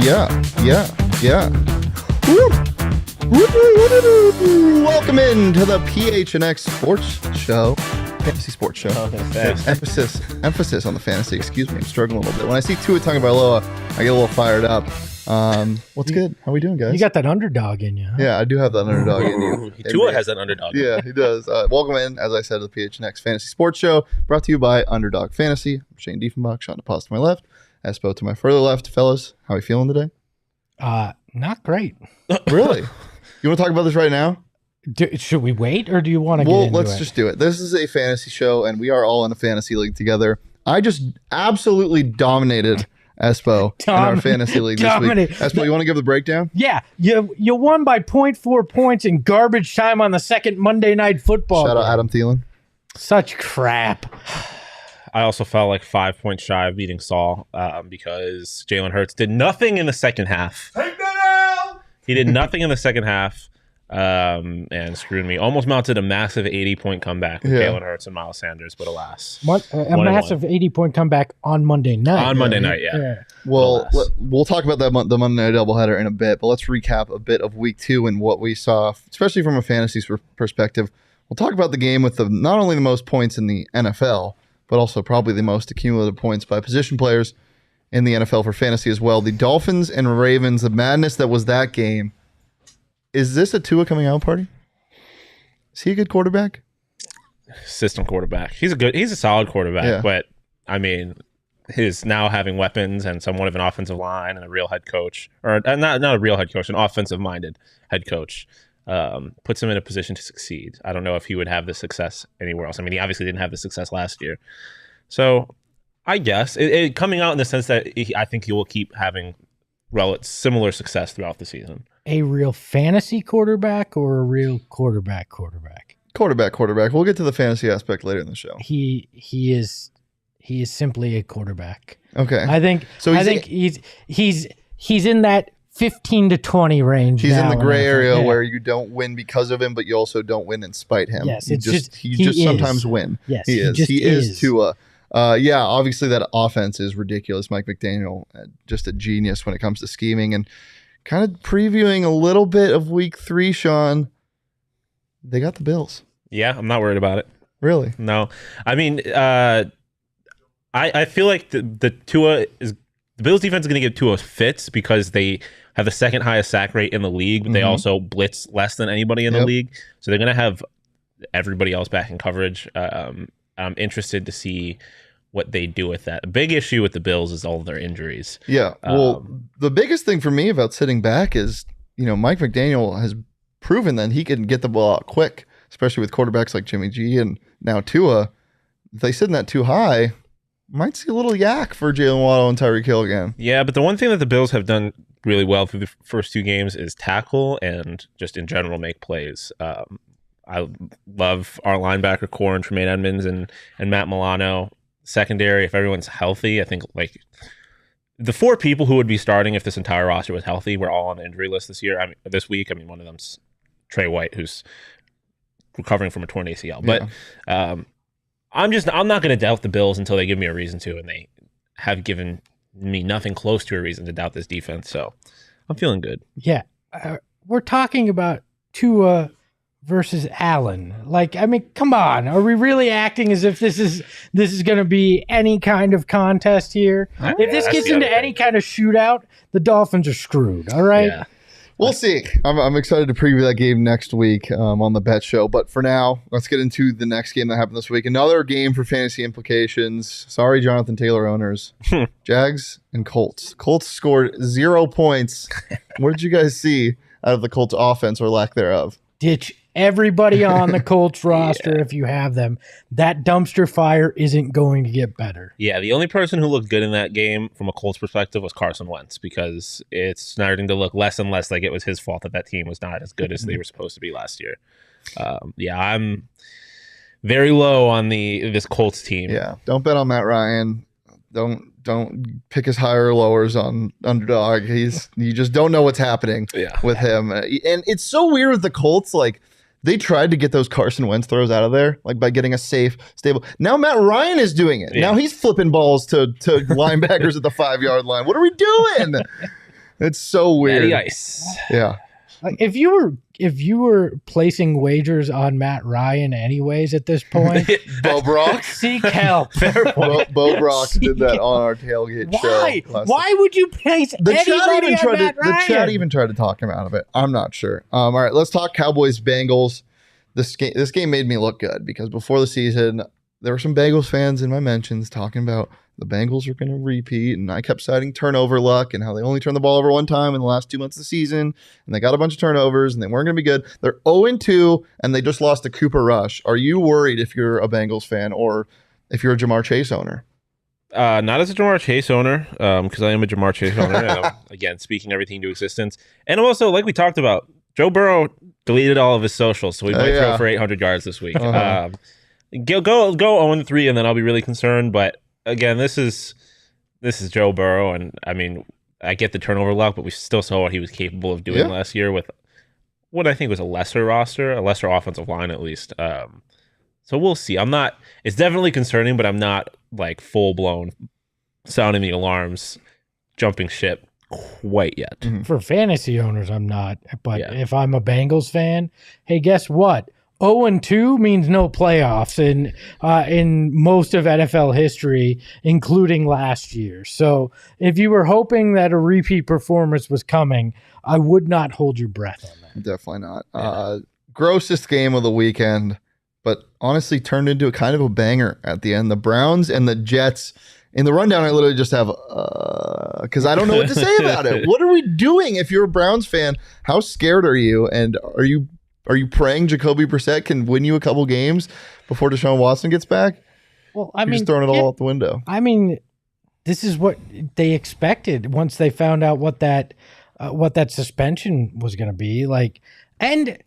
Yeah. Woo. Welcome in to the PHNX Sports Show. Fantasy Sports Show. Emphasis on the fantasy. Excuse me, I'm struggling a little bit. When I see Tua Tagovailoa, I get a little fired up. What's good? How we doing, guys? You got that underdog in you, huh? Yeah, I do have that underdog in you. Tua has that underdog. Yeah, he does. Welcome in, as I said, to the PHNX Fantasy Sports Show, brought to you by Underdog Fantasy. I'm Shane Dieffenbach, Shawn, DePaz to my left, Esposito to my further left. Fellas, how are we feeling today? Not great. Really? You want to talk about this right now? Should we wait, or do you want to get into let's just do it. This is a fantasy show, and we are all in a fantasy league together. I just absolutely dominated Espo in our fantasy league this week. Espo, you want to give the breakdown? Yeah. You won by 0.4 points in garbage time on the second Monday Night Football. Shout out Adam Thielen. Such crap. I also felt like 5 points shy of beating Saul because Jalen Hurts did nothing in the second half. Take that out! He did nothing in the second half and screwed me. Almost mounted a massive 80-point comeback with Jalen Hurts and Miles Sanders, but alas. A massive 80-point comeback on Monday night. On Monday night, yeah. Well, we'll talght about the Monday night doubleheader in a bit, but let's recap a bit of week 2 and what we saw, especially from a fantasy perspective. We'll talk about the game with not only the most points in the NFL, but also probably the most accumulative points by position players in the NFL for fantasy as well. The Dolphins and Ravens, the madness that was that game. Is this a Tua coming out party? Is he a good quarterback? System quarterback. He's a solid quarterback, but I mean, his now having weapons and somewhat of an offensive line and a real head coach, or not a real head coach, an offensive-minded head coach, puts him in a position to succeed. I don't know if he would have the success anywhere else. I mean, he obviously didn't have the success last year. So I guess it coming out in the sense that I think he will keep having similar success throughout the season. A real fantasy quarterback or a real quarterback? Quarterback. We'll get to the fantasy aspect later in the show. He is simply a quarterback. Okay. I think he's in that 15 to 20 range. He's in the gray area where you don't win because of him, but you also don't win in spite him. Yes, he just sometimes win. Yes, he is Tua. Obviously that offense is ridiculous. Mike McDaniel, just a genius when it comes to scheming. And kind of previewing a little bit of week 3, Shawn, they got the Bills. Yeah, I'm not worried about it. Really? No. I mean, I feel like the Bills defense is going to give Tua fits because they have the second highest sack rate in the league, but they also blitz less than anybody in the league. So they're going to have everybody else back in coverage. I'm interested to see what they do with that. The big issue with the Bills is all of their injuries. Yeah. Well, the biggest thing for me about sitting back is, Mike McDaniel has proven that he can get the ball out quick, especially with quarterbacks like Jimmy G and now Tua. If they sit in that too high, might see a little yak for Jaylen, Waddle, and Tyreek Hill again. Yeah, but the one thing that the Bills have done really well through the first 2 games is tackle and just in general make plays. I love our linebacker core and Tremaine Edmonds and Matt Milano. Secondary, if everyone's healthy, I think like the 4 people who would be starting if this entire roster was healthy were all on the injury list this year. This week, one of them's Trey White, who's recovering from a torn ACL. But I'm not going to doubt the Bills until they give me a reason to, and they have given me nothing close to a reason to doubt this defense. So I'm feeling good. Yeah, we're talking about Tua versus Allen. Come on. Are we really acting as if this is going to be any kind of contest here? If this gets into any kind of shootout, the Dolphins are screwed. All right. Yeah. We'll see. I'm excited to preview that game next week on the Bet Show. But for now, let's get into the next game that happened this week. Another game for fantasy implications. Sorry, Jonathan Taylor owners. Jags and Colts. Colts scored 0 points. What did you guys see out of the Colts offense or lack thereof? Ditch everybody on the Colts roster if you have them. That dumpster fire isn't going to get better. Yeah, the only person who looked good in that game from a Colts perspective was Carson Wentz because it's starting to look less and less like it was his fault that team was not as good as they were supposed to be last year. I'm very low on this Colts team. Yeah, don't bet on Matt Ryan. Don't pick his higher or lowers on underdog. You just don't know what's happening with him. And it's so weird with the Colts. They tried to get those Carson Wentz throws out of there, by getting a safe, stable. Now Matt Ryan is doing it. Yeah. Now he's flipping balls to linebackers at the 5-yard line. What are we doing? It's so weird. Matty Ice. Yeah. Like, if you were placing wagers on Matt Ryan anyways at this point, Bo Brock. seek help. Bo Brock did that on our tailgate Why? show. Why would you place anybody on Matt Ryan? The chat even tried to talk him out of it. I'm not sure. All right, let's talk Cowboys Bengals. This game made me look good because before the season, there were some Bengals fans in my mentions talking about the Bengals were going to repeat, and I kept citing turnover luck and how they only turned the ball over one time in the last 2 months of the season, and they got a bunch of turnovers, and they weren't going to be good. They're 0-2, and they just lost to Cooper Rush. Are you worried if you're a Bengals fan or if you're a Jamar Chase owner? Not as a Jamar Chase owner, because I am a Jamar Chase owner. And I'm, again, speaking everything into existence. And also, like we talked about, Joe Burrow deleted all of his socials, so we might throw for 800 yards this week. Uh-huh. Go 0-3, and then I'll be really concerned, but again, this is Joe Burrow, and I mean, I get the turnover luck, but we still saw what he was capable of doing last year with what I think was a lesser roster, a lesser offensive line at least. So we'll see. It's definitely concerning, but I'm not like full blown sounding the alarms, jumping ship quite yet. Mm-hmm. For fantasy owners, I'm not. But if I'm a Bengals fan, hey, guess what? 0-2 means no playoffs in most of NFL history, including last year. So if you were hoping that a repeat performance was coming, I would not hold your breath on that. Definitely not. Grossest game of the weekend, but honestly turned into a kind of a banger at the end. The Browns and the Jets. In the rundown, I literally just have, because I don't know what to say about it. What are we doing? If you're a Browns fan, how scared are you? And are you praying Jacoby Brissett can win you a couple games before Deshaun Watson gets back? Well, You're just throwing it all out the window. I mean, this is what they expected once they found out what that suspension was going to be like. And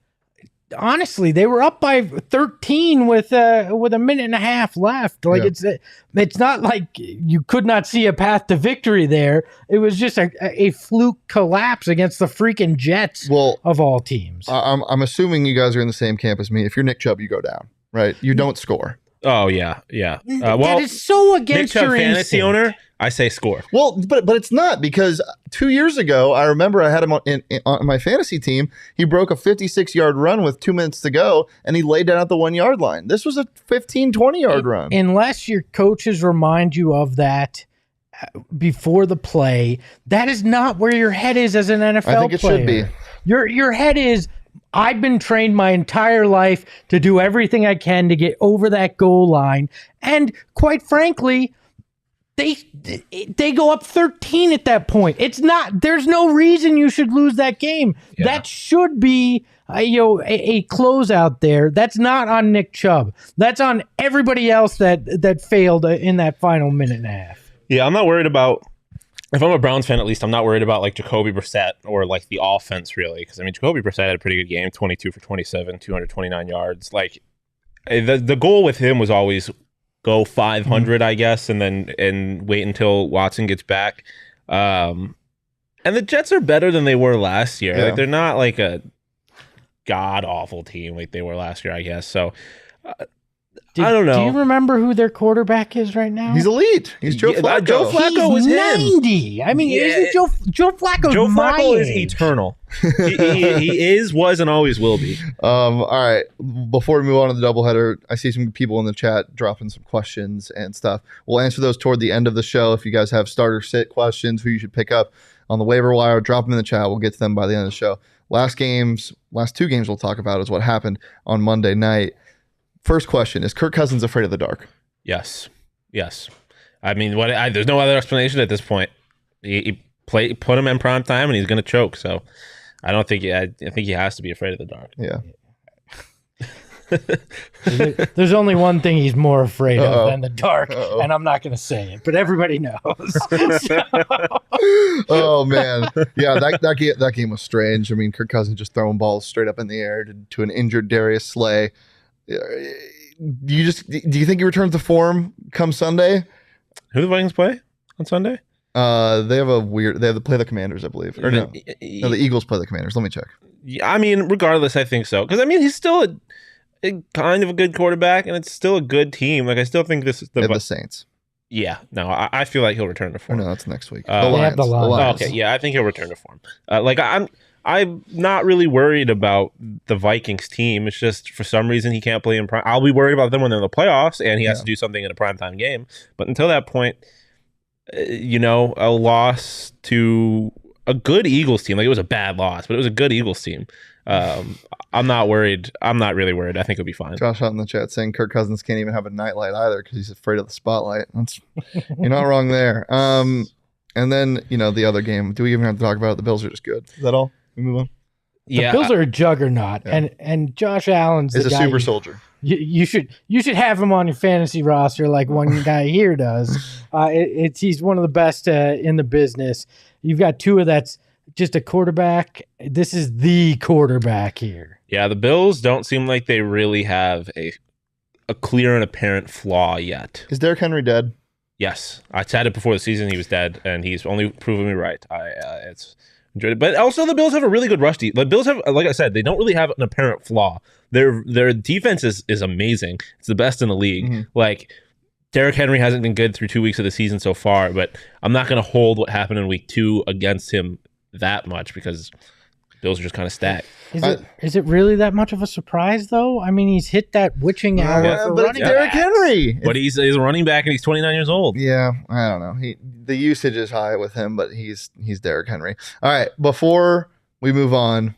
honestly, they were up by 13 with a minute and a half left. Like it's not like you could not see a path to victory there. It was just a fluke collapse against the freaking Jets of all teams. I'm assuming you guys are in the same camp as me. If you're Nick Chubb, you go down, right? You don't score. Oh yeah. That is so against Nick Chubb your fantasy instinct. owner, I say score. Well, but it's not, because 2 years ago, I remember I had him on my fantasy team. He broke a 56-yard run with 2 minutes to go, and he laid down at the 1 yard line. This was a 15, 20-yard run. Unless your coaches remind you of that before the play, that is not where your head is as an NFL player. I think it should be. Your head is, I've been trained my entire life to do everything I can to get over that goal line. And quite frankly, they go up 13 at that point. There's no reason you should lose that game. Yeah. That should be a closeout there. That's not on Nick Chubb. That's on everybody else that failed in that final minute and a half. Yeah, I'm not worried about, if I'm a Browns fan, at least I'm not worried about like Jacoby Brissett or like the offense really, because I mean Jacoby Brissett had a pretty good game, 22 for 27, 229 yards. Like the goal with him was always go 500, I guess, and wait until Watson gets back. And the Jets are better than they were last year. Yeah. Like they're not like a god awful team like they were last year, I guess. So I don't know. Do you remember who their quarterback is right now? He's elite. He's Joe Flacco. Joe Flacco is 90. Him. I mean, isn't Joe Flacco? Joe Flacco is age? eternal. he is, was, and always will be. All right. Before we move on to the doubleheader, I see some people in the chat dropping some questions and stuff. We'll answer those toward the end of the show. If you guys have starter sit questions, who you should pick up on the waiver wire, drop them in the chat. We'll get to them by the end of the show. Last two games we'll talk about is what happened on Monday night. First question, is Kirk Cousins afraid of the dark? Yes. I mean, there's no other explanation at this point. He put him in prime time, and he's going to choke. So I think he has to be afraid of the dark. Yeah. There's only one thing he's more afraid of than the dark, and I'm not going to say it, but everybody knows. Oh man, yeah, that game was strange. I mean, Kirk Cousins just throwing balls straight up in the air to an injured Darius Slay. Do you think he returns to form come Sunday? Who do the Vikings play on Sunday? They have to play the Commanders, I believe. Or no, the Eagles play the Commanders. Let me check. Yeah, I mean, regardless, I think so. Because I mean, he's still a kind of a good quarterback, and it's still a good team. Like I still think this is the Saints. Yeah, no, I feel like he'll return to Or form. no, that's next week. They have the Lions. Okay, yeah, I think he'll return to form. I'm not really worried about the Vikings team. It's just for some reason he can't play in prime. I'll be worried about them when they're in the playoffs and he has to do something in a primetime game. But until that point, a loss to a good Eagles team, like it was a bad loss, but it was a good Eagles team. I'm not worried. I'm not really worried. I think it'll be fine. Josh out in the chat saying Kirk Cousins can't even have a nightlight either because he's afraid of the spotlight. You're not wrong there. And then, the other game. Do we even have to talk about it? The Bills are just good. Is that all? We move on? The Bills are a juggernaut. Yeah. And Josh Allen's is a super soldier. You should have him on your fantasy roster like one guy here does. He's one of the best in the business. You've got Tua that's just a quarterback. This is the quarterback here. Yeah, the Bills don't seem like they really have a clear and apparent flaw yet. Is Derrick Henry dead? Yes. I said it before the season he was dead, and he's only proven me right. It's enjoyed it. But also the Bills have a really good rush defense. The Bills have, like I said, they don't really have an apparent flaw. Their defense is amazing. It's the best in the league. Mm-hmm. Like, Derrick Henry hasn't been good through 2 weeks of the season so far, but I'm not going to hold what happened in week 2 against him that much because Bills are just kind of stacked. Is it really that much of a surprise, though? I mean, he's hit that witching hour for but running it's Derrick Henry. But he's a running back and he's 29 years old. Yeah, I don't know. The usage is high with him, but he's Derrick Henry. All right, before we move on,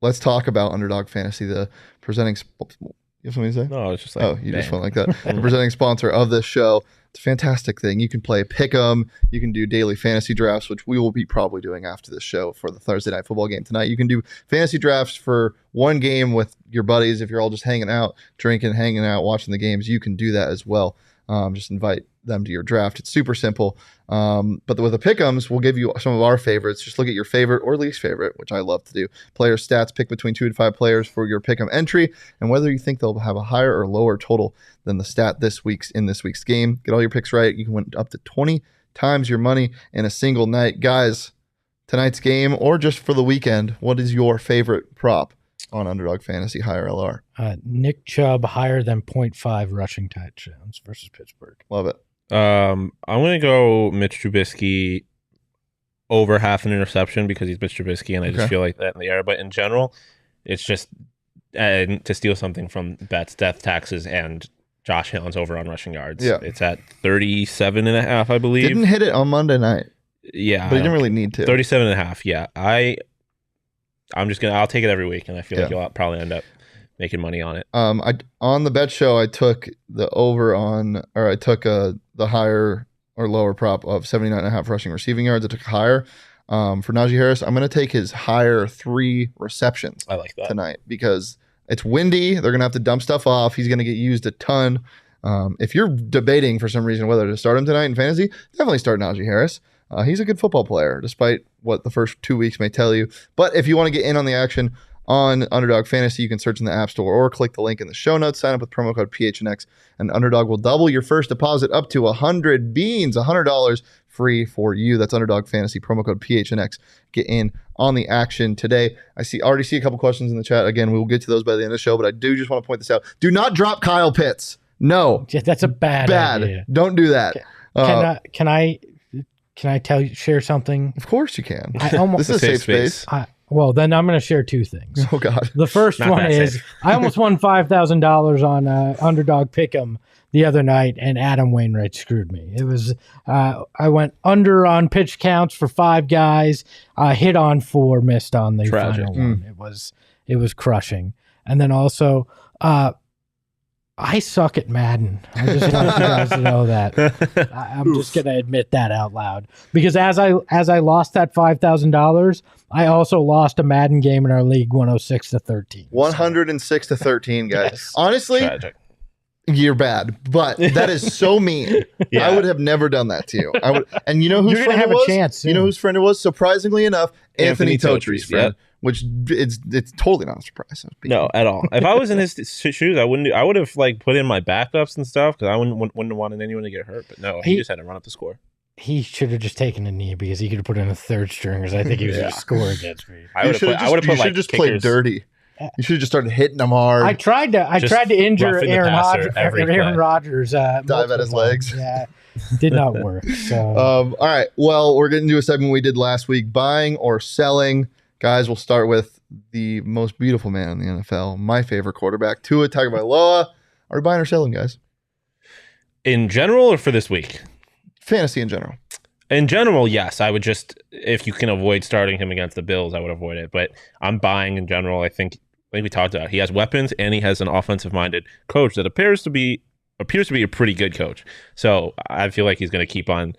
let's talk about Underdog Fantasy, the presenting. You have something to say? No, it's just like just went like that. The presenting sponsor of this show. It's a fantastic thing. You can play Pick'em. You can do daily fantasy drafts, which we will be probably doing after this show for the Thursday night football game tonight. You can do fantasy drafts for one game with your buddies. If you're all just hanging out, drinking, hanging out, watching the games, you can do that as well. Just invite them to your draft. It's super simple. But with the Pick'ems, we'll give you some of our favorites. Just look at your favorite or least favorite, which I love to do. Player stats, pick between 2 to 5 players for your Pick'em entry, and whether you think they'll have a higher or lower total than the stat in this week's game. Get all your picks right. You can win up to 20 times your money in a single night. Guys, tonight's game, or just for the weekend, what is your favorite prop on Underdog Fantasy, higher LR? Nick Chubb higher than 0.5 rushing touchdowns versus Pittsburgh. Love it. I'm going to go Mitch Trubisky over half an interception because he's Mitch Trubisky, and I just feel like that in the air. But in general, it's just to steal something from bets, death taxes, and Josh Allen's over on rushing yards. Yeah. It's at 37.5, I believe. Didn't hit it on Monday night. Yeah. But he didn't really need to. 37.5, yeah. I'll take it every week, and I feel like you'll probably end up making money on it. On the bet show, I took the over on, or I took the higher or lower prop of 79.5 rushing receiving yards. I took higher for Najee Harris. I'm going to take his higher 3 receptions. I like that tonight because it's windy. They're going to have to dump stuff off. He's going to get used a ton. If you're debating for some reason whether to start him tonight in fantasy, definitely start Najee Harris. He's a good football player, despite what the first 2 weeks may tell you. But if you want to get in on the action on Underdog Fantasy, you can search in the App Store or click the link in the show notes. Sign up with promo code PHNX, and Underdog will double your first deposit up to $100 free for you. That's Underdog Fantasy, promo code PHNX. Get in on the action today. Already see a couple questions in the chat. Again, we will get to those by the end of the show, but I do just want to point this out. Do not drop Kyle Pitts. No. That's a bad idea. Don't do that. Can I share something? Of course you can. This is a safe space. Well, then I'm going to share 2 things. Oh, God. The first one is I almost won $5,000 on Underdog Pick'em the other night, and Adam Wainwright screwed me. It was I went under on pitch counts for 5 guys, hit on 4, missed on the final one. It was crushing. And then also, I suck at Madden. I just want you guys to know that. I'm just going to admit that out loud. Because as I lost that $5,000, I also lost a Madden game in our league 106-13. 106-13, guys. Yes. Honestly, tragic. You're bad, but that is so mean. I would have never done that to you. And you know whose friend it was? Chance you know whose friend it was? Surprisingly enough, Anthony Totry's friend. Which it's totally not a surprise. No, at all. If I was in his shoes, I would have put in my backups and stuff because I wouldn't have wanted anyone to get hurt. But no, he just had to run up the score. He should have just taken a knee because he could have put in a 3rd string because I think he was going to score against me. You should have just played dirty. You should have just started hitting him hard. I tried to injure Aaron Rodgers. Dive at his legs. Yeah. Did not work. So All right. Well, we're getting to a segment we did last week, buying or selling. Guys, we'll start with the most beautiful man in the NFL, my favorite quarterback, Tua Tagovailoa. Are we buying or selling, guys? In general or for this week? Fantasy in general. In general, yes. I would just, if you can avoid starting him against the Bills, I would avoid it. But I'm buying in general. I think we talked about it. He has weapons and he has an offensive-minded coach that appears to be a pretty good coach. So I feel like he's going to keep on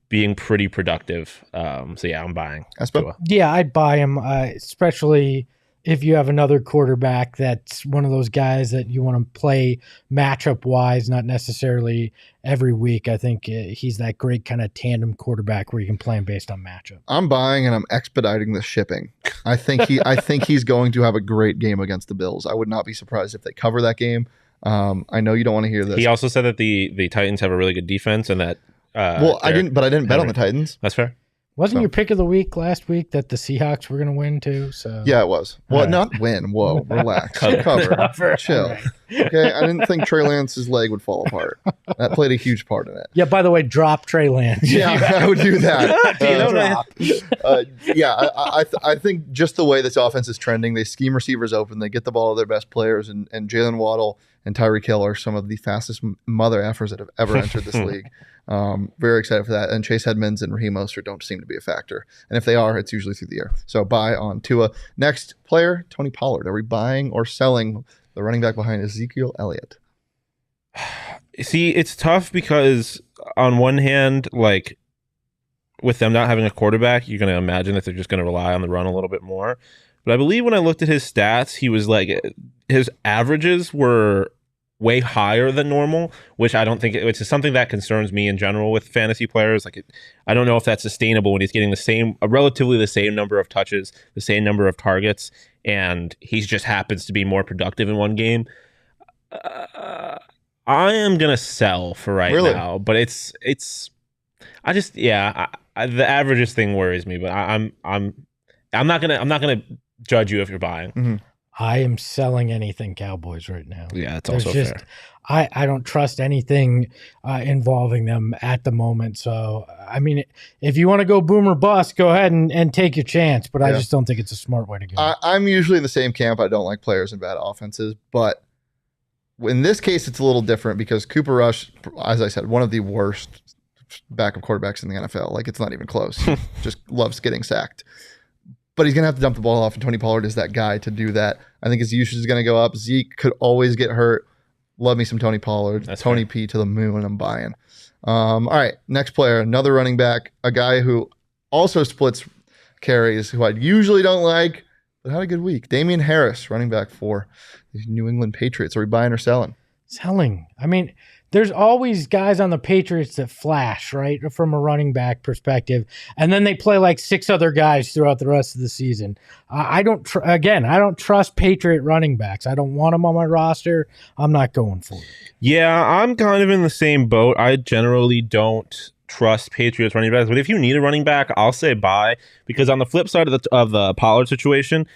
being pretty productive. So yeah, I'm buying. Espo? Yeah, I'd buy him, especially if you have another quarterback that's one of those guys that you want to play matchup-wise, not necessarily every week. I think he's that great kind of tandem quarterback where you can play him based on matchup. I'm buying and I'm expediting the shipping. I think he's going to have a great game against the Bills. I would not be surprised if they cover that game. I know you don't want to hear this. He also said that the Titans have a really good defense and that I didn't bet on the Titans. That's fair. Wasn't your pick of the week last week that the Seahawks were going to win too? So yeah, it was. Well, not win. Whoa, relax. Cover. Chill. Okay, I didn't think Trey Lance's leg would fall apart. That played a huge part in it. Yeah. By the way, drop Trey Lance. Yeah, I would do that. I think just the way this offense is trending, they scheme receivers open, they get the ball to their best players, and Jaylen Waddle and Tyreek Hill are some of the fastest mother effers that have ever entered this league. Very excited for that. And Chase Edmonds and Raheem Mostert don't seem to be a factor. And if they are, it's usually through the air. So buy on Tua. Next player, Tony Pollard. Are we buying or selling the running back behind Ezekiel Elliott? See, it's tough because on one hand, like with them not having a quarterback, you're going to imagine that they're just going to rely on the run a little bit more. But I believe when I looked at his stats, he was like, his averages were way higher than normal, which I don't think it's something that concerns me in general with fantasy players. Like, I don't know if that's sustainable when he's getting relatively the same number of touches, the same number of targets, and he just happens to be more productive in one game. I am gonna sell for right now, but the averages thing worries me. But I'm not gonna judge you if you're buying. Mm-hmm. I am selling anything Cowboys right now. Yeah, it's also fair. I don't trust anything involving them at the moment. So, I mean, if you want to go boom or bust, go ahead and take your chance. But I just don't think it's a smart way to go. I'm usually in the same camp. I don't like players in bad offenses. But in this case, it's a little different because Cooper Rush, as I said, one of the worst backup quarterbacks in the NFL. Like, it's not even close. He just loves getting sacked. But he's going to have to dump the ball off, and Tony Pollard is that guy to do that. I think his usage is going to go up. Zeke could always get hurt. Love me some Tony Pollard. That's Tony P to the moon, I'm buying. All right, next player, another running back, a guy who also splits carries, who I usually don't like, but had a good week. Damien Harris, running back for the New England Patriots. Are we buying or selling? Selling. I mean, there's always guys on the Patriots that flash, right, from a running back perspective, and then they play like six other guys throughout the rest of the season. I don't trust Patriot running backs. I don't want them on my roster. I'm not going for it. Yeah, I'm kind of in the same boat. I generally don't trust Patriots running backs, but if you need a running back, I'll say buy, because on the flip side of the Pollard situation,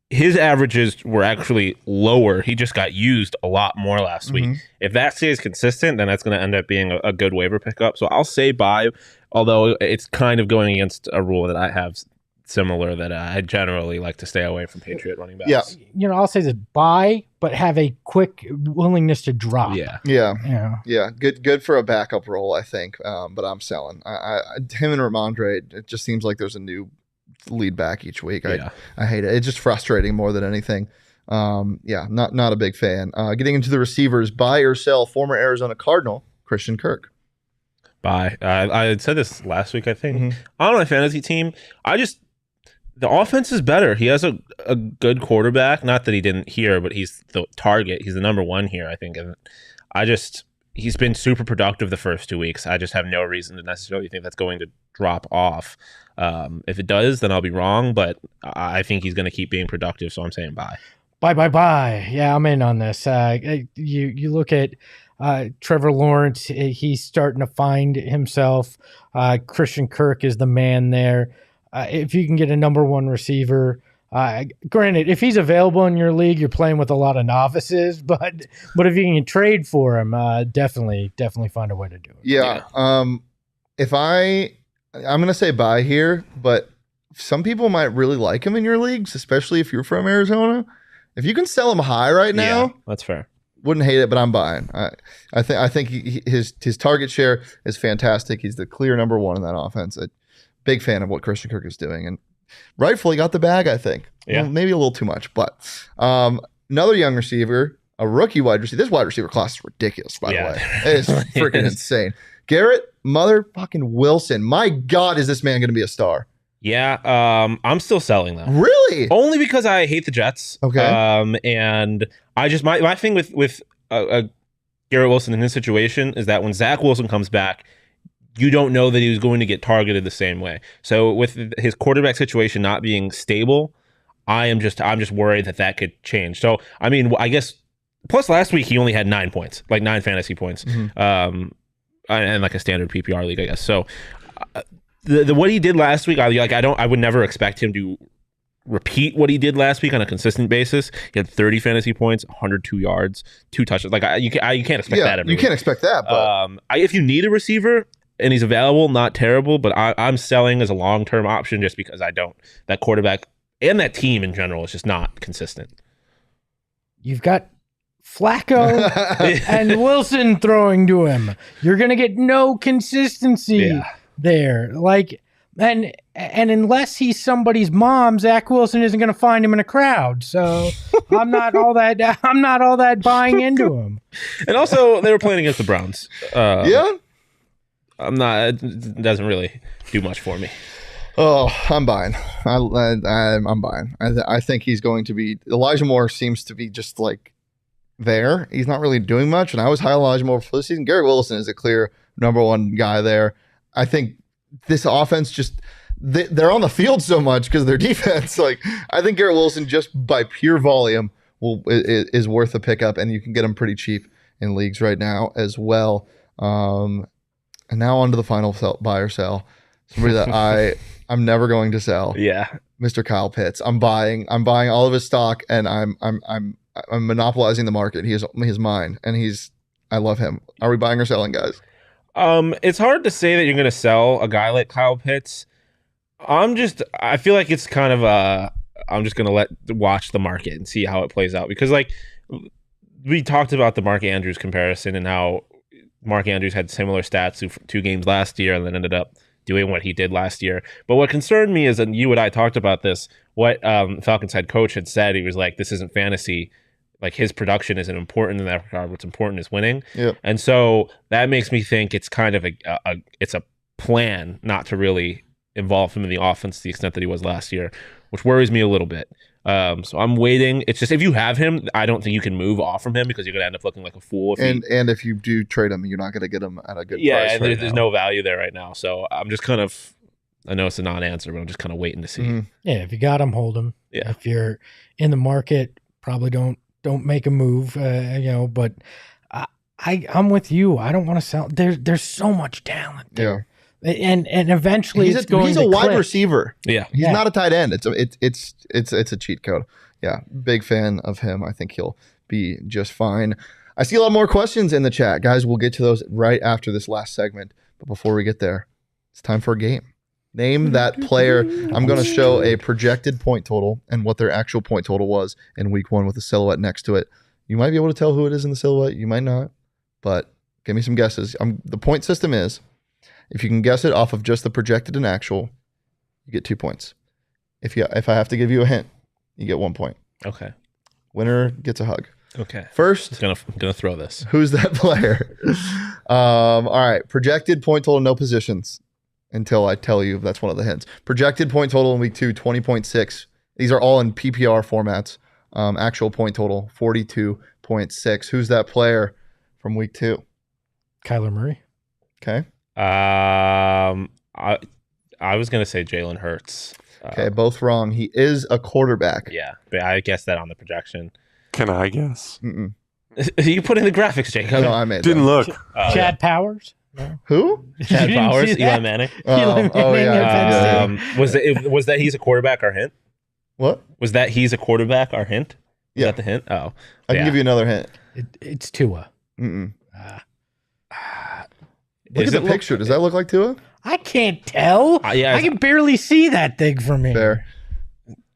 his averages were actually lower. He just got used a lot more last week. If that stays consistent, then that's going to end up being a good waiver pickup. So I'll say buy, although it's kind of going against a rule that I have similar, that I generally like to stay away from Patriot running backs. Yeah. You know, I'll say this: buy, but have a quick willingness to drop. Yeah. Good for a backup role, I think. But I'm selling. Him and Ramondre, it just seems like there's a new lead back each week. I hate it. It's just frustrating more than anything. Not a big fan. Getting into the receivers, buy or sell former Arizona Cardinal Christian Kirk. Buy. I had said this last week, I think. On my fantasy team, the offense is better. He has a good quarterback. Not that he didn't here, but he's the target. He's the number one here, I think. And he's been super productive the first 2 weeks. I just have no reason to necessarily think that's going to drop off. If it does, then I'll be wrong, but I think he's going to keep being productive, so I'm saying buy. Buy. Yeah, I'm in on this. You look at Trevor Lawrence, he's starting to find himself. Christian Kirk is the man there. If you can get a number one receiver Granted, if he's available in your league, you're playing with a lot of novices, but if you can trade for him, definitely find a way to do it. Yeah. If I'm going to say buy here, but some people might really like him in your leagues, especially if you're from Arizona. If you can sell him high right now, Yeah, that's fair. Wouldn't hate it, but I'm buying. I think his target share is fantastic. He's the clear number one in that offense. A big fan of what Christian Kirk is doing, and rightfully got the bag. I think, yeah, well, maybe a little too much, but another young receiver, a rookie wide receiver. This wide receiver class is ridiculous. By the way, it is freaking insane. Garrett motherfucking Wilson. My God, is this man going to be a star? Yeah, I'm still selling though. Really? Only because I hate the Jets. Okay. And I just my thing with Garrett Wilson in his situation is that when Zach Wilson comes back, you don't know that he was going to get targeted the same way. So with his quarterback situation not being stable, I'm just worried that could change. So I mean, I guess plus last week he only had 9 points, like 9 fantasy points, and like a standard PPR league, I guess. So. The what he did last week, I would never expect him to repeat what he did last week on a consistent basis. He had 30 fantasy points, 102 yards, 2 touchdowns. You can't expect that every week. You can't expect that. But if you need a receiver and he's available, not terrible. But I'm selling as a long-term option just because that quarterback and that team in general is just not consistent. You've got Flacco and Wilson throwing to him. You're gonna get no consistency. There, and unless he's somebody's mom, Zach Wilson isn't going to find him in a crowd. So I'm not all that buying into him. And also, they were playing against the Browns. Yeah, I'm not. It doesn't really do much for me. Oh, I'm buying. I'm buying. I think he's going to be. Elijah Moore seems to be just like there. He's not really doing much, and I was high on Elijah Moore for the season. Garrett Wilson is a clear number one guy there. I think this offense just they're on the field so much because of their defense. I think Garrett Wilson just by pure volume is worth a pickup, and you can get him pretty cheap in leagues right now as well. And now on to the final buy or sell. Somebody that I'm never going to sell. Yeah, Mr. Kyle Pitts. I'm buying all of his stock, and I'm monopolizing the market. He is mine, and I love him. Are we buying or selling, guys? It's hard to say that you're going to sell a guy like Kyle Pitts. I feel like it's kind of I'm just going to watch the market and see how it plays out because we talked about the Mark Andrews comparison and how Mark Andrews had similar stats to 2 games last year and then ended up doing what he did last year. But what concerned me is, and you and I talked about this, what Falcons head coach had said. He was like, this isn't fantasy. Like his production isn't important in that regard. What's important is winning. Yep. And so that makes me think it's kind of it's a plan not to really involve him in the offense to the extent that he was last year, which worries me a little bit. So I'm waiting. It's just if you have him, I don't think you can move off from him because you're going to end up looking like a fool. And if you do trade him, you're not going to get him at a good price. Yeah, and there's no value there right now. So I'm just kind of, I know it's a non-answer, but I'm just kind of waiting to see. Mm-hmm. Yeah, if you got him, hold him. Yeah. If you're in the market, probably don't make a move. But I'm with you. I don't want to sell. There's so much talent there. Yeah. And eventually he's a wide receiver. Yeah. He's not a tight end. It's a cheat code. Yeah. Big fan of him. I think he'll be just fine. I see a lot more questions in the chat. Guys, we'll get to those right after this last segment. But before we get there, it's time for a game. Name that player. I'm going to show a projected point total and what their actual point total was in week 1 with a silhouette next to it. You might be able to tell who it is in the silhouette. You might not. But give me some guesses. The point system is, if you can guess it off of just the projected and actual, you get 2 points. If I have to give you a hint, you get 1 point. Okay. Winner gets a hug. Okay. First, I'm gonna throw this. Who's that player? All right. Projected point total, no positions until I tell you that's one of the hints. Projected point total in week 2, 20.6. These are all in PPR formats. Actual point total, 42.6. Who's that player from week 2? Kyler Murray. Okay. I was gonna say Jalen Hurts. Okay, both wrong. He is a quarterback. Yeah, but I guessed that on the projection. Can I guess? Mm-mm. You put in the graphics, Jacob. No, I made Didn't that. look. Chad Powers. No. Who? Chad You didn't Powers, see that? Eli Manning. Eli Manning yeah. at Penn State. Was that he's a quarterback or hint? What? Was that he's a quarterback? Our hint? Is Yeah. that the hint? Oh, I can give you another hint. It's Tua. Mm-mm. Look Does at the it picture. Does that look like Tua? I can't tell. Yeah, I can barely see that thing from here. Fair.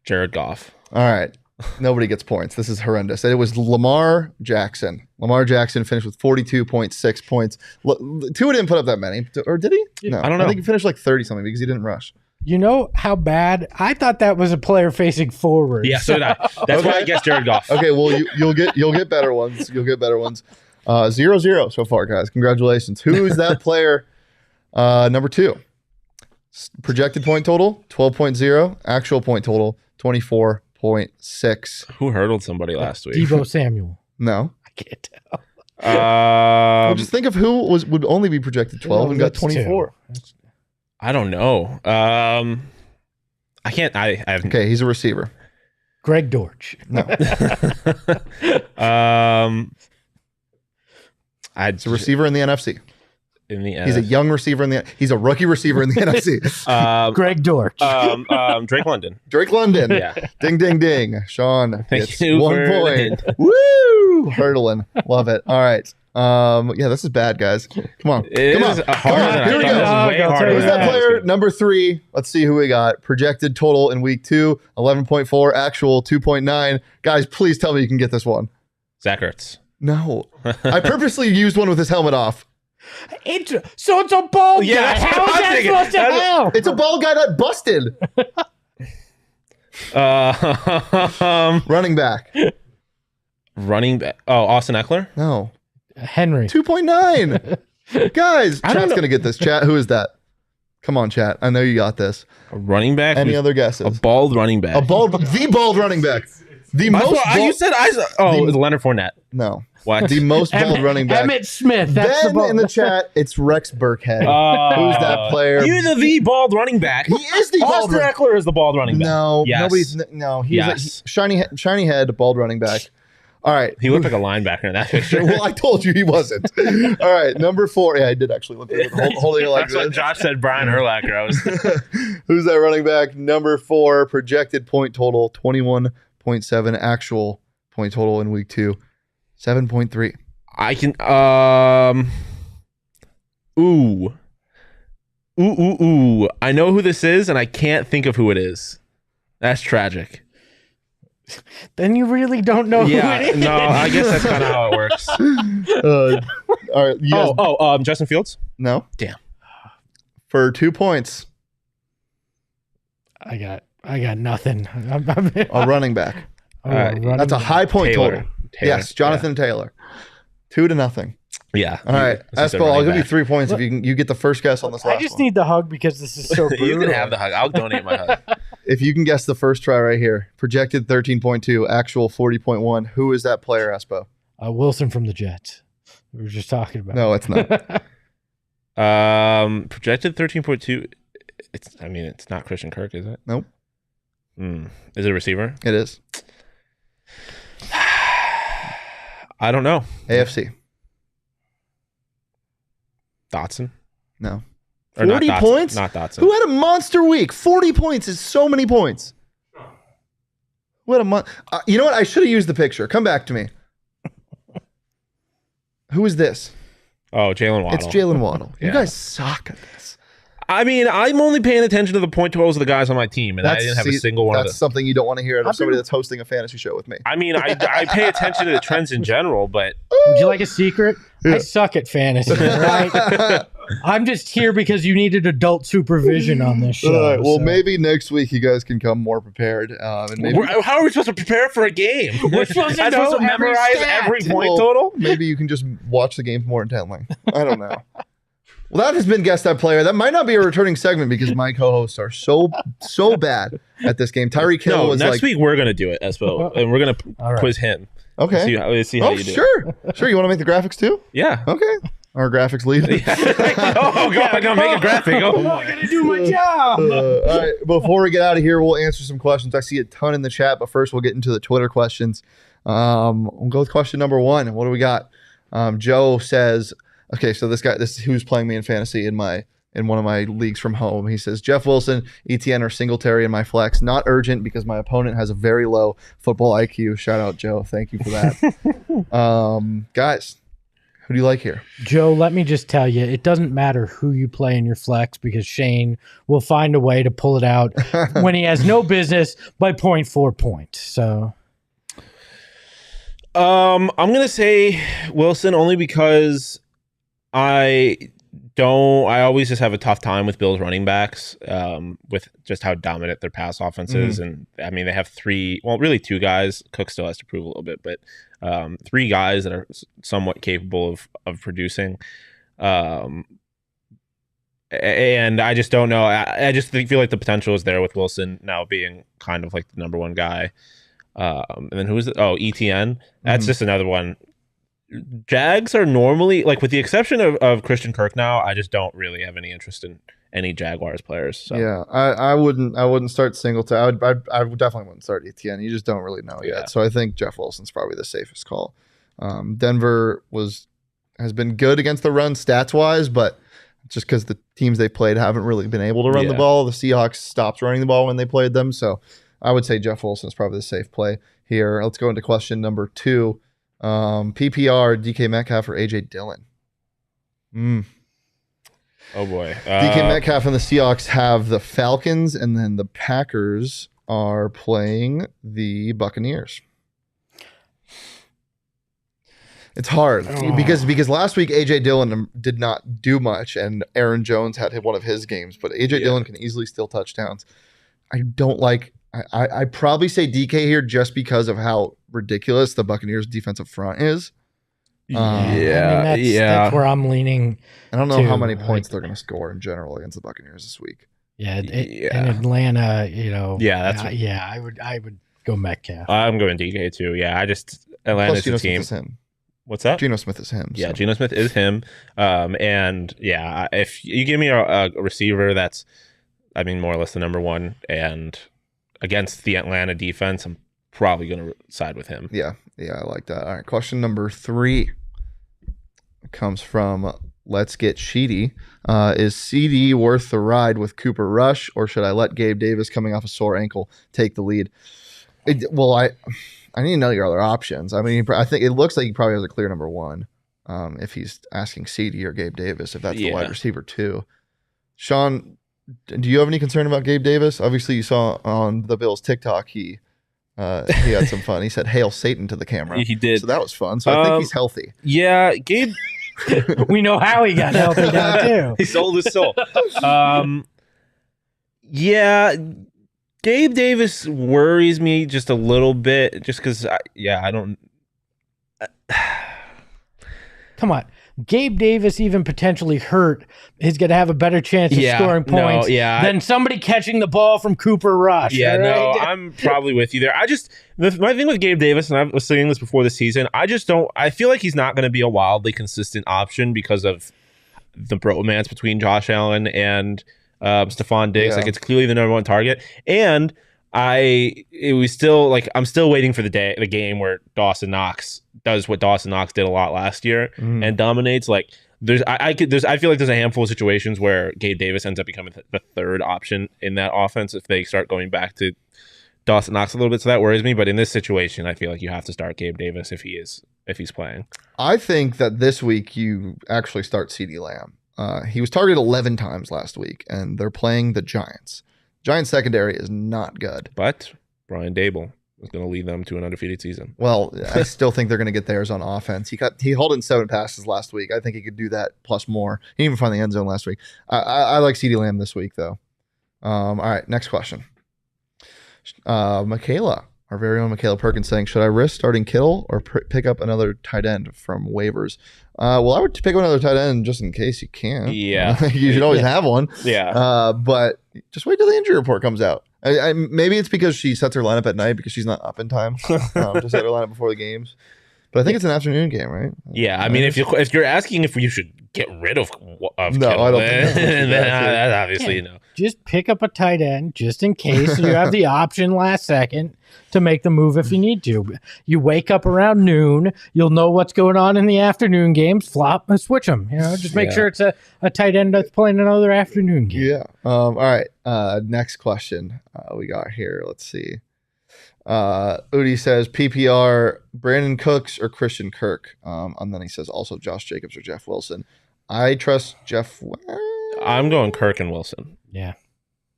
Jared Goff. All right. Nobody gets points. This is horrendous. It was Lamar Jackson. Lamar Jackson finished with 42.6 points. Tua didn't put up that many. Or did he? No. I don't know. I think he finished like 30-something because he didn't rush. You know how bad? I thought that was a player facing forward. Yeah, so did I. That's why I guessed Jared Goff. Okay, well, you'll get better ones. You'll get better ones. 0-0 so far, guys. Congratulations. Who is that player? Number 2. Projected point total, 12.0. Actual point total, 24.6. Who hurdled somebody last week? Debo Samuel. No. I can't tell. Well, just think of who would only be projected 12 and got That's 24. I don't know. I can't. I haven't. Okay, he's a receiver. Greg Dortch. No. He's a receiver in the NFC. In the He's a young receiver he's a rookie receiver in the NFC. Greg Dortch. Drake London. Drake London. Yeah. Ding, ding, ding. Sean Thank gets you 1 for the point. hint. Woo! Hurdling. Love it. All right. Yeah, this is bad, guys. Come on. It Come is on. harder Come on. than I Here we thought. go. It was way I'll harder tell you Who's than that I thought it was player? gonna Number 3. Let's see who we got. Projected total in week 2, 11.4. Actual 2.9. Guys, please tell me you can get this one. be. Zach Ertz. No. I purposely used one with his helmet off. So it's a bald Yeah, guy. that's what How is I'm that thinking. supposed to help? It's a bald guy that busted. Running back. Running back. Oh, Austin Eckler. No. Henry. 2.9. Guys, don't chat's know. going to get this. Chat, who is that? Come on, chat. I know you got this. A running back. Any who's other guesses? A bald running back. The bald running back. The That's most what- you said I. Oh, it was Leonard Fournette. No. What? The most bald running back. Emmett Smith. That's the Then bald. in the chat, it's Rex Burkhead. Who's that player? You're the bald running back. He is the bald Austin running Eckler is the bald running back. No, Yes. nobody's. No, he's Yes. shiny head, bald running back. All right. He looked like a linebacker in that picture. Well, I told you he wasn't. All right, number 4. Yeah, I did actually look at it, holding it like That's what this. Josh said. Brian Urlacher. I was. Who's that running back? Number 4, projected point total 21.7. Actual point total in week 2, 7.3. I can. Ooh. I know who this is, and I can't think of who it is. That's tragic. Then you really don't know who it is. No, I guess that's kind of how it works. All right, you guys, Justin Fields. no. Damn. For 2 points, I got nothing. a running back. That's a high point total. Yes, Jonathan Taylor. 2-0. Yeah. All right, This is a Espo, I'll running give you back. 3 points if you get the first guess on this last I just one. need the hug because this is so brutal. You can have the hug. I'll donate my hug. If you can guess the first try right here, projected 13.2, actual 40.1. Who is that player, Espo? Wilson from the Jets. We were just talking about. No, it's not. Projected 13.2. It's not Christian Kirk, is it? Nope. Is it a receiver? It is. I don't know. AFC. Dotson? No. Or not 40 Dotson. points? Not Dotson. Who had a monster week? 40 points is so many points. Who had a you know what? I should have used the picture. Come back to me. Who is this? Oh, Jaylen Waddle. It's Jaylen Waddle. You Yeah. guys suck at this. I mean, I'm only paying attention to the point totals of the guys on my team, and I didn't have a single one of That's them. something you don't want to hear out of somebody that's hosting a fantasy show with me. I mean, I pay attention to the trends in general, but Would you like a secret? Yeah. I suck at fantasy, right? I'm just here because you needed adult supervision on this show. All right, well, so. maybe next week you guys can come more prepared. And maybe, how are we supposed to prepare for a game? We're supposed to I'm know supposed to every memorize stat. every point Well, total? maybe you can just watch the game more intently. I don't know. Well, that has been Guess That Player. That might not be a returning segment because my co-hosts are so bad at this game. Tyreek Hill No, was next like, week we're gonna do it, Espo, and we're gonna All right. quiz him. okay. See how you do. Sure. Sure. You want to make the graphics too? Yeah. Okay. Our graphics lead. Oh God, no, make a graphic. Oh, I'm gonna do my job. All right. Before we get out of here, we'll answer some questions. I see a ton in the chat, but first we'll get into the Twitter questions. We'll go with question number 1. What do we got? Joe says, okay, so this is who's playing me in fantasy in my in one of my leagues from home. He says, Jeff Wilson, ETN, or Singletary in my flex. Not urgent because my opponent has a very low football IQ. Shout out, Joe. Thank you for that. Guys, who do you like here? Joe, let me just tell you, it doesn't matter who you play in your flex because Shane will find a way to pull it out when he has no business by 0.4 points. So I'm gonna say Wilson only because I always just have a tough time with Bills running backs with just how dominant their pass offense is. And I mean, they have really two guys. Cook still has to prove a little bit, but three guys that are somewhat capable of producing. And I just don't know. I just feel like the potential is there with Wilson now being kind of like the number one guy. And then who is it? Oh, ETN. That's just another one. Jags are normally, like, with the exception of Christian Kirk now, I just don't really have any interest in any Jaguars players. So. Yeah, I wouldn't start Singletary. I definitely wouldn't start ETN. You just don't really know yet. So I think Jeff Wilson's probably the safest call. Denver has been good against the run stats wise, but just because the teams they played haven't really been able to run the ball. The Seahawks stopped running the ball when they played them. So I would say Jeff Wilson's probably the safe play here. Let's go into question number 2. PPR, DK Metcalf or AJ Dillon? Oh boy. DK Metcalf and the Seahawks have the Falcons, and then the Packers are playing the Buccaneers. It's hard because last week AJ Dillon did not do much, and Aaron Jones had one of his games, but AJ Dillon can easily steal touchdowns. I don't like. I probably say DK here just because of how ridiculous the Buccaneers defensive front is. That's where I'm leaning. I don't know how many points they're going to score in general against the Buccaneers this week. And Atlanta, I would go Metcalf. I'm going DK too. Yeah, Atlanta's the team. Smith is him. What's that? Geno Smith is him. Yeah, Geno Smith is him. And yeah, if you give me a receiver that's, I mean, more or less the number one, and against the Atlanta defense, I'm probably going to side with him. Yeah, I like that. All right, question number 3 comes from Let's Get Sheedy. Is Ceedee worth the ride with Cooper Rush, or should I let Gabe Davis, coming off a sore ankle, take the lead? I need to know your other options. I mean, I think it looks like he probably has a clear number 1 if he's asking Ceedee or Gabe Davis, if that's the wide receiver 2. Shawn, do you have any concern about Gabe Davis? Obviously, you saw on the Bills TikTok he had some fun. He said "Hail Satan" to the camera. He did, so that was fun. So I think he's healthy. Yeah, Gabe. We know how he got healthy now too. He sold his soul. Yeah, Gabe Davis worries me just a little bit, just because. I don't. Come on. Gabe Davis, even potentially hurt, is going to have a better chance of scoring points than somebody catching the ball from Cooper Rush. Yeah, right? No, I'm probably with you there. My thing with Gabe Davis, and I was saying this before the season, I feel like he's not going to be a wildly consistent option because of the bromance between Josh Allen and Stephon Diggs. Like, it's clearly the number one target. And I'm still waiting for the game where Dawson Knox does what Dawson Knox did a lot last year and dominates. Like, I feel like there's a handful of situations where Gabe Davis ends up becoming the third option in that offense if they start going back to Dawson Knox a little bit. So that worries me. But in this situation, I feel like you have to start Gabe Davis if he's playing. I think that this week you actually start CeeDee Lamb. He was targeted 11 times last week, and they're playing the Giants. Giants secondary is not good. But Brian Dable is going to lead them to an undefeated season. Well, I still think they're going to get theirs on offense. He hauled in 7 passes last week. I think he could do that plus more. He didn't even find the end zone last week. I like CeeDee Lamb this week, though. All right, next question. Michaela, our very own Michaela Perkins, saying, should I risk starting Kittle or pick up another tight end from waivers? Well, I would pick up another tight end just in case you can. Yeah. You should always have one. Yeah. But just wait till the injury report comes out. Maybe it's because she sets her lineup at night because she's not up in time to set her lineup before the games. But I think it's an afternoon game, right? Yeah. I mean, if you're asking if you should get rid of No, Kittle. I don't think that's what you And guys then, obviously, no. Just pick up a tight end just in case you have the option last second to make the move if you need to. You wake up around noon, you'll know what's going on in the afternoon games, flop and switch them. Just make sure it's a tight end that's playing another afternoon game. Yeah. All right. Next question we got here. Let's see. Udi says PPR Brandon Cooks or Christian Kirk. And then he says also Josh Jacobs or Jeff Wilson. I trust Jeff. I'm going Kirk and Wilson. Yeah.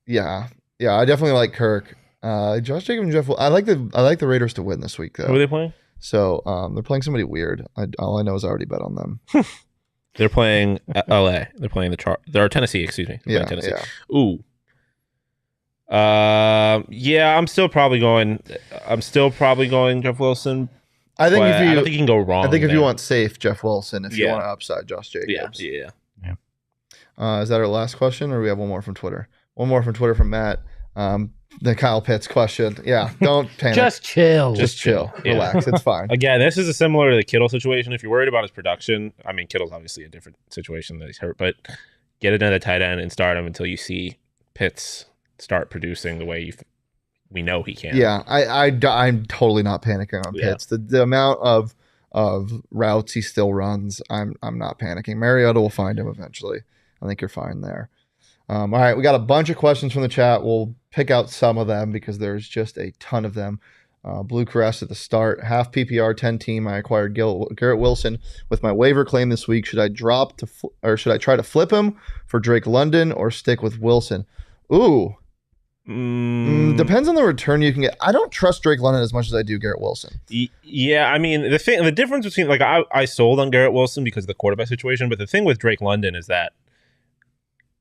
I definitely like Kirk. Josh Jacobs and Jeff. I like the Raiders to win this week though. Who are they playing? So they're playing somebody weird. All I know is I already bet on them. They're playing LA. They're playing they're Tennessee. Excuse me. They're playing Tennessee. Yeah. Ooh. I'm still probably going Jeff Wilson. I think if you, I don't think you can go wrong. I think if there. you want safe, Jeff Wilson. If you want to upside, Josh Jacobs. Yeah. Is that our last question, or do we have one more from Twitter? One more from Twitter from Matt. The Kyle Pitts question. Yeah, don't panic. Just chill. Just chill. Yeah. Relax. It's fine. Again, this is similar to the Kittle situation. If you're worried about his production, I mean, Kittle's obviously a different situation that he's hurt, but get another tight end and start him until you see Pitts start producing the way we know he can. Yeah, I'm totally not panicking on Pitts. The amount of routes he still runs, I'm not panicking. Mariota will find him eventually. I think you're fine there. All right, we got a bunch of questions from the chat. We'll pick out some of them because there's just a ton of them. Blue Caress at the start. Half PPR, 10 team. I acquired Garrett Wilson with my waiver claim this week. Should I should I try to flip him for Drake London or stick with Wilson? Ooh. Depends on the return you can get. I don't trust Drake London as much as I do Garrett Wilson. Yeah, I mean, the difference between, like, I sold on Garrett Wilson because of the quarterback situation, but the thing with Drake London is that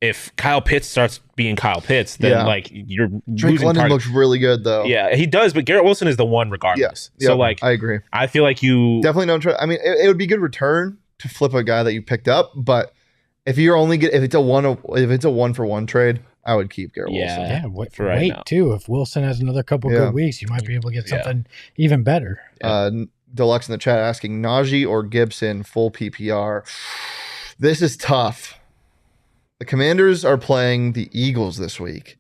if Kyle Pitts starts being Kyle Pitts, then like you're Drake losing London looks really good though. Yeah, he does, but Garrett Wilson is the one regardless. Yeah. So like, I agree. I feel like you definitely don't trust. I mean, it would be good return to flip a guy that you picked up, but if it's a 1-for-1 trade, I would keep Garrett Wilson. Yeah, for right now. too. If Wilson has another couple good weeks, you might be able to get something even better. Deluxe in the chat asking Najee or Gibson full PPR. This is tough. The Commanders are playing the Eagles this week.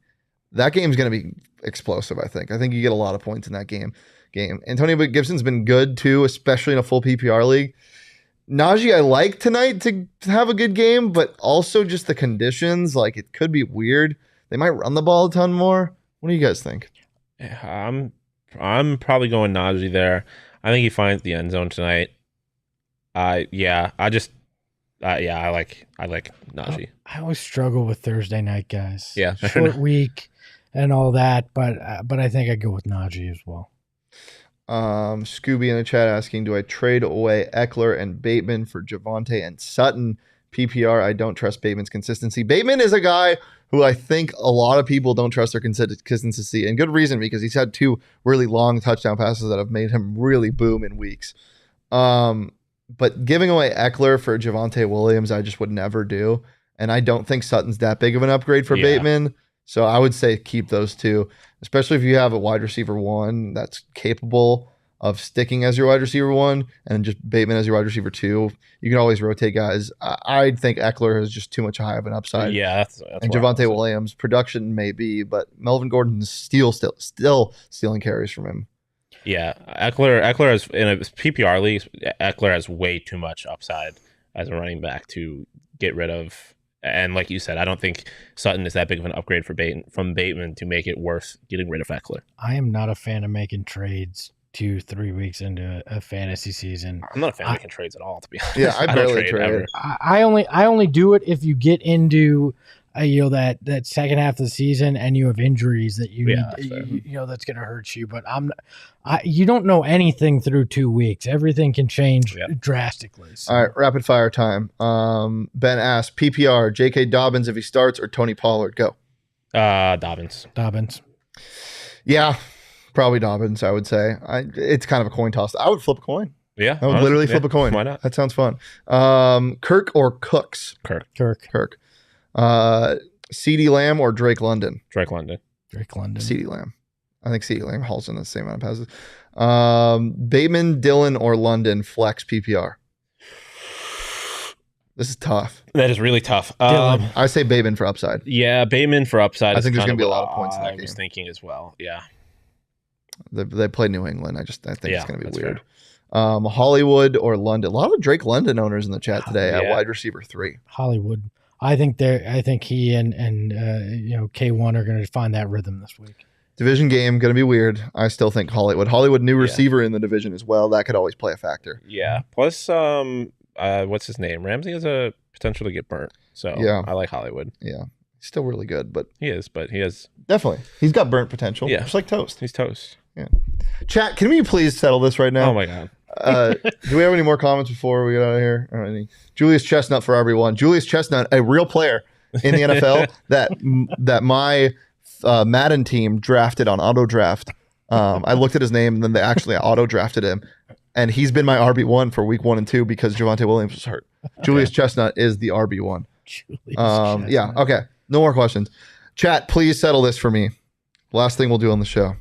That game's going to be explosive, I think. I think you get a lot of points in that game. Antonio Gibson's been good too, especially in a full PPR league. Najee, I like tonight to have a good game, but also just the conditions, like it could be weird. They might run the ball a ton more. What do you guys think? I'm probably going Najee there. I think he finds the end zone tonight. I like Najee. I always struggle with Thursday night guys. Yeah, short week and all that, but I think I go with Najee as well. Scooby in the chat asking, do I trade away Eckler and Bateman for Javonte and Sutton? PPR, I don't trust Bateman's consistency. Bateman is a guy who I think a lot of people don't trust their consistency, and good reason, because he's had 2 really long touchdown passes that have made him really boom in weeks. But giving away Eckler for Javonte Williams, I just would never do. And I don't think Sutton's that big of an upgrade for Bateman. So I would say keep those 2, especially if you have a wide receiver 1 that's capable of sticking as your wide receiver 1 and just Bateman as your wide receiver 2. You can always rotate guys. I think Eckler has just too much high of an upside. Yeah, that's and Javonte Williams, production may be, but Melvin Gordon's still stealing carries from him. Yeah, Eckler has, in a PPR league, Eckler has way too much upside as a running back to get rid of. And like you said, I don't think Sutton is that big of an upgrade from Bateman to make it worth getting rid of Eckler. I am not a fan of making trades 2-3 weeks into a fantasy season. I'm not a fan of making trades at all, to be honest. Yeah, I barely trade ever. I only do it if you get into that second half of the season and you have injuries that you need, that's going to hurt you. But you don't know anything through 2 weeks. Everything can change drastically. So. All right, rapid fire time. Ben asked, PPR, J.K. Dobbins if he starts or Tony Pollard? Go. Dobbins. Yeah, probably Dobbins, I would say. It's kind of a coin toss. I would flip a coin. Yeah. I would literally flip a coin. Why not? That sounds fun. Kirk or Cooks? Kirk. CeeDee Lamb or Drake London? Drake London. CeeDee Lamb. I think CeeDee Lamb hauls in the same amount of passes. Bateman, Dillon, or London flex PPR? This is tough. That is really tough. I say Bateman for upside. Yeah, Bateman for upside. I think there's going to be a lot of points in that I game. was thinking as well. Yeah. They play New England. I think it's going to be weird. Fair. Hollywood or London. A lot of Drake London owners in the chat today at wide receiver 3. Hollywood. I think he and K1 are going to find that rhythm this week. Division game going to be weird. I still think Hollywood new receiver in the division as well. That could always play a factor. Yeah. Plus, what's his name? Ramsey has a potential to get burnt. So yeah. I like Hollywood. Yeah. He's still really good, but he is. Definitely. He's got burnt potential. Yeah. Just like toast. He's toast. Yeah. Chat, can we please settle this right now? Oh my God. Do we have any more comments before we get out of here? Or any? Julius Chestnut for RB1. Julius Chestnut, a real player in the NFL that my Madden team drafted on auto draft. I looked at his name and then they actually auto drafted him. And he's been my RB1 for week 1 and 2 because Javonte Williams was hurt. Okay. Julius Chestnut is the RB1. Yeah. Okay. No more questions. Chat, please settle this for me. Last thing we'll do on the show.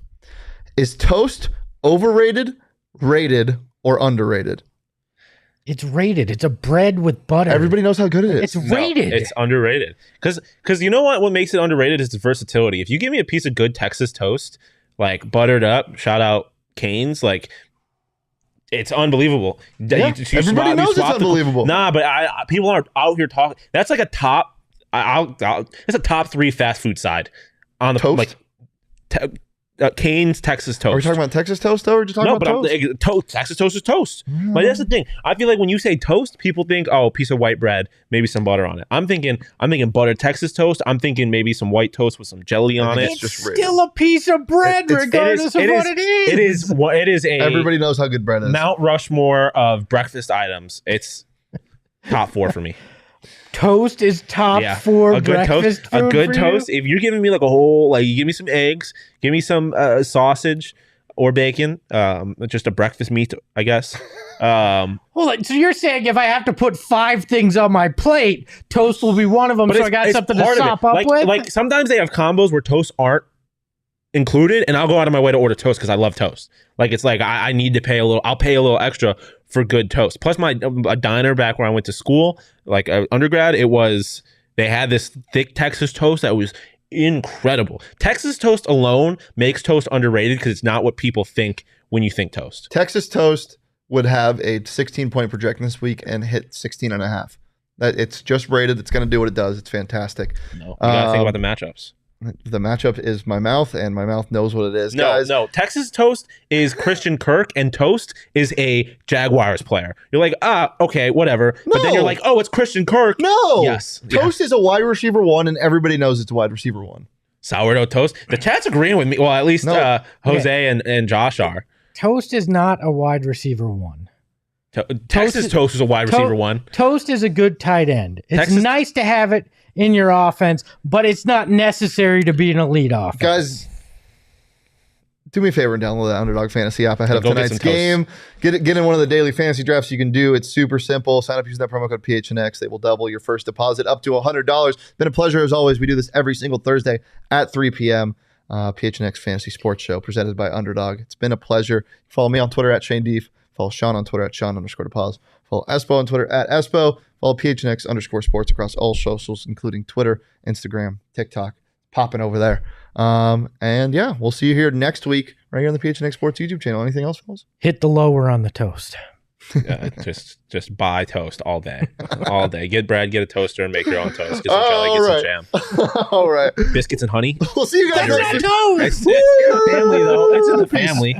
Is toast overrated, rated, or underrated? It's rated. It's a bread with butter. Everybody knows how good it is. It's rated. No, it's underrated. Because you know what makes it underrated is its versatility. If you give me a piece of good Texas toast, like buttered up, shout out Cane's, like it's unbelievable. Yeah, everybody knows it's unbelievable. But people aren't out here talking. That's like a top. It's a top 3 fast food side on the toast. Cane's Texas toast. Are we talking about Texas toast though, or just talking about toast? Texas toast is toast. But that's the thing. I feel like when you say toast, people think, oh, a piece of white bread, maybe some butter on it. I'm thinking buttered Texas toast. I'm thinking maybe some white toast with some jelly on it. It's still a piece of bread, regardless of what it is. It is a. Everybody knows how good bread is. Mount Rushmore of breakfast items. It's top 4 for me. Toast is top 4 breakfast food. A good toast. If you're giving me like a whole, like you give me some eggs, give me some sausage or bacon, just a breakfast meat, I guess. Well, so you're saying if I have to put 5 things on my plate, toast will be one of them, so I got something to sop up with? Like sometimes they have combos where toast aren't included, and I'll go out of my way to order toast because I love toast. Like it's like I need to pay a little. I'll pay a little extra for good toast. Plus, a diner back where I went to school, like undergrad, they had this thick Texas toast that was incredible. Texas toast alone makes toast underrated because it's not what people think when you think toast. Texas toast would have a 16-point projection this week and hit 16.5. That it's just rated. It's going to do what it does. It's fantastic. No, you got to think about the matchups. The matchup is my mouth, and my mouth knows what it is. Guys. No. Texas toast is Christian Kirk, and toast is a Jaguars player. You're like, okay, whatever. No. But then you're like, oh, it's Christian Kirk. No. Yes. Toast is a wide receiver 1, and everybody knows it's a wide receiver 1. Sourdough toast. The chat's agreeing with me. Well, at least Jose and Josh are. Toast is not a wide receiver 1. Texas toast is a wide receiver 1. Toast is a good tight end. It's nice to have it in your offense, but it's not necessary to be an elite offense. Guys, do me a favor and download the Underdog Fantasy app ahead of tonight's game. Get in one of the daily fantasy drafts you can do. It's super simple. Sign up using that promo code PHNX. They will double your first deposit up to $100. Been a pleasure as always. We do this every single Thursday at 3 p.m. PHNX Fantasy Sports Show presented by Underdog. It's been a pleasure. Follow me on Twitter at Shane Dief. Follow Shawn on Twitter at Shawn_DePaz. Follow Espo on Twitter at Espo. Follow PHNX_sports across all socials, including Twitter, Instagram, TikTok. Popping over there. And yeah, we'll see you here next week right here on the PHNX Sports YouTube channel. Anything else, fellas? Hit the lower on the toast. Just buy toast all day. All day. Get bread, get a toaster, and make your own toast. Get some jelly, get some jam. All right. Biscuits and honey. We'll see you guys next week. It's in the family, though. It's in the family.